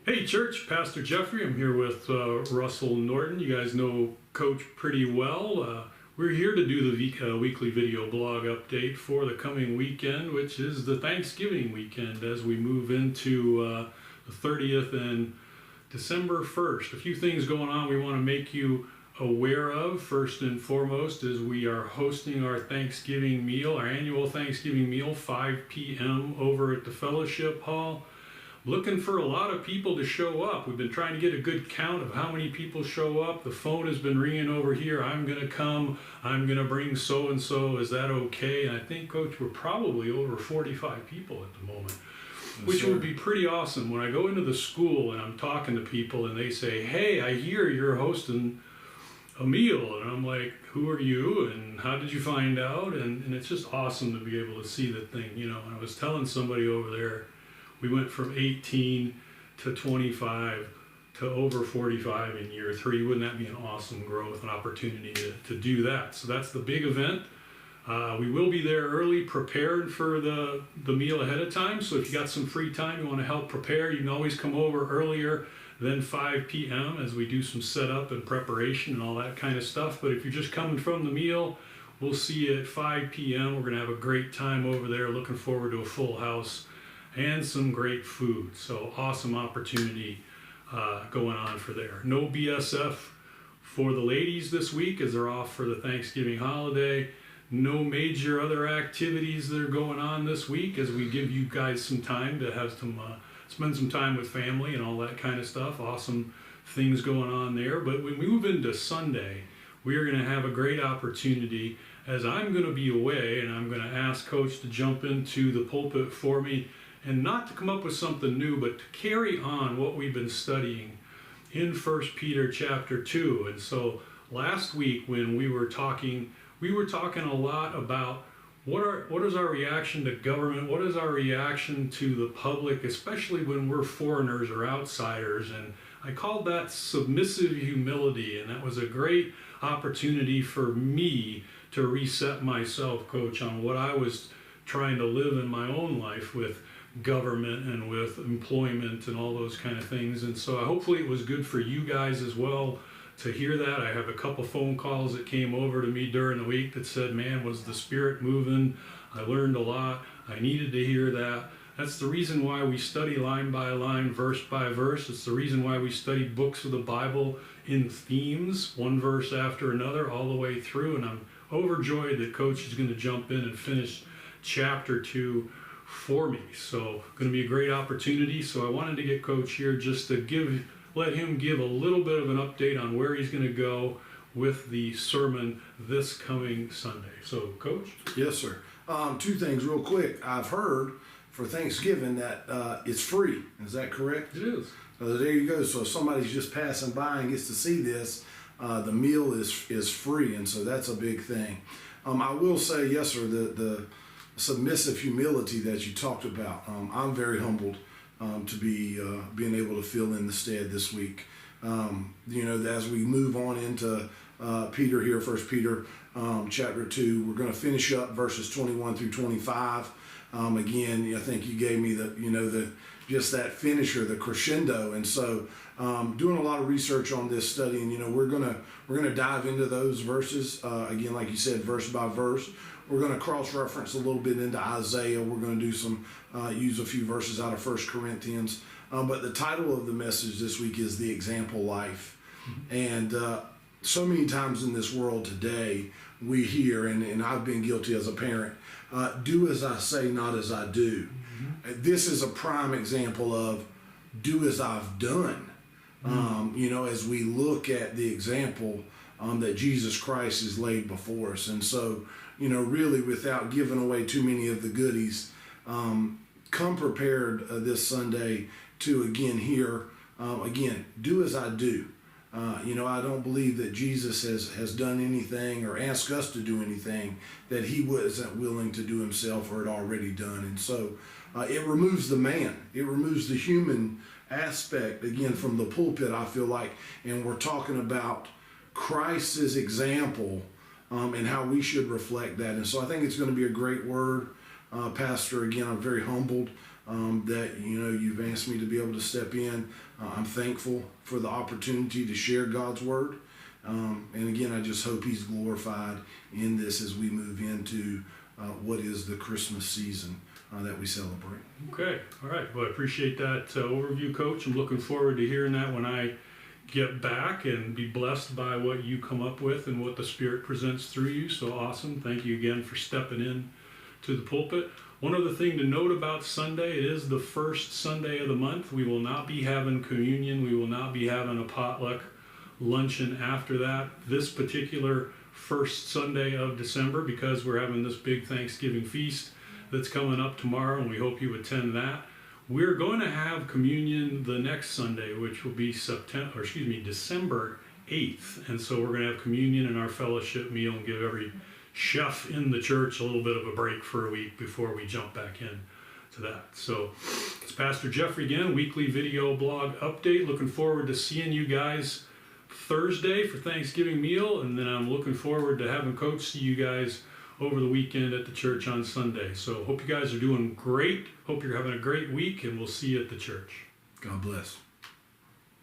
Hey church, Pastor Geoffrey. I'm here with Russell Norton. You guys know Coach pretty well. We're here to do the weekly video blog update for the coming weekend, which is the Thanksgiving weekend as we move into the 30th and December 1st. A few things going on we want to make you aware of. First and foremost is we are hosting our Thanksgiving meal, our annual Thanksgiving meal, 5 p.m. over at the Fellowship Hall. Looking for a lot of people to show up. We've been trying to get a good count of how many people show up. The phone has been ringing over here. I'm going to come. I'm going to bring so-and-so. Is that okay? And I think, Coach, we're probably over 45 people at the moment, which would be pretty awesome. When I go into the school and I'm talking to people and they say, hey, I hear you're hosting a meal. And I'm like, who are you? And how did you find out? And it's just awesome to be able to see the thing. You know, I was telling somebody over there, we went from 18 to 25 to over 45 in year 3. Wouldn't that be an awesome growth and opportunity to do that? So that's the big event. We will be there early, prepared for the meal ahead of time. So if you got some free time, you want to help prepare, you can always come over earlier than 5 p.m. as we do some setup and preparation and all that kind of stuff. But if you're just coming from the meal, we'll see you at 5 p.m. We're going to have a great time over there. Looking forward to a full house and some great food. So awesome opportunity going on for there. No BSF for the ladies this week as they're off for the Thanksgiving holiday. No major other activities that are going on this week as we give you guys some time to have some spend some time with family and all that kind of stuff. Awesome things going on there. But when we move into Sunday, we are going to have a great opportunity as I'm going to be away, and I'm going to ask Coach to jump into the pulpit for me, and not to come up with something new, but to carry on what we've been studying in 1 Peter chapter 2. And so last week when we were talking a lot about what is our reaction to government, what is our reaction to the public, especially when we're foreigners or outsiders. And I called that submissive humility, and that was a great opportunity for me to reset myself, Coach, on what I was trying to live in my own life with government and with employment and all those kind of things. And so hopefully it was good for you guys as well to hear that. I have a couple phone calls that came over to me during the week that said, man, was the Spirit moving? I learned a lot. I needed to hear that. That's the reason why we study line by line, verse by verse. It's the reason why we study books of the Bible in themes, one verse after another, all the way through. And I'm overjoyed that Coach is going to jump in and finish chapter 2 for me. So going to be a great opportunity. So I wanted to get Coach here just to let him give a little bit of an update on where he's going to go with the sermon this coming Sunday. So Coach? Yes, sir. Two things real quick. I've heard for Thanksgiving that it's free. Is that correct? It is. So there you go. So if somebody's just passing by and gets to see this, the meal is free, and so that's a big thing. I will say, yes, sir, the submissive humility that you talked about. I'm very humbled to be being able to fill in the stead this week. As we move on into Peter here, 1 Peter chapter 2, we're going to finish up verses 21 through 25. Again, I think you gave me just that finisher, the crescendo, and so doing a lot of research on this study, and we're gonna dive into those verses again, like you said, verse by verse. We're going to cross-reference a little bit into Isaiah. We're going to do some use a few verses out of 1 Corinthians. But the title of the message this week is The Example Life. And so many times in this world today, we hear, and I've been guilty as a parent, do as I say, not as I do. This is a prime example of do as I've done. As we look at the example that Jesus Christ has laid before us. And so, really without giving away too many of the goodies, come prepared this Sunday to again hear, do as I do. I don't believe that Jesus has done anything or asked us to do anything that he wasn't willing to do himself or had already done. And so it removes the man. It removes the human aspect, again, from the pulpit, I feel like. And we're talking about Christ's example and how we should reflect that. And so I think it's going to be a great word. Pastor, again, I'm very humbled that you've asked me to be able to step in. I'm thankful for the opportunity to share God's word. And again, I just hope he's glorified in this as we move into what is the Christmas season that we celebrate. Okay, all right. Well, I appreciate that overview, Coach. I'm looking forward to hearing that when I get back, and be blessed by what you come up with and what the Spirit presents through you. So awesome. Thank you again for stepping in to the pulpit. One other thing to note about Sunday, it is the first Sunday of the month. We will not be having communion. We will not be having a potluck luncheon after that. This particular first Sunday of December, because we're having this big Thanksgiving feast that's coming up tomorrow, and we hope you attend that. We're going to have communion the next Sunday, which will be December 8th. And so we're going to have communion in our fellowship meal and give every chef in the church a little bit of a break for a week before we jump back in to that. So it's Pastor Geoffrey again, weekly video blog update. Looking forward to seeing you guys Thursday for Thanksgiving meal, and then I'm looking forward to having Coach see you guys over the weekend at the church on Sunday. So hope you guys are doing great. Hope you're having a great week, and we'll see you at the church. God bless.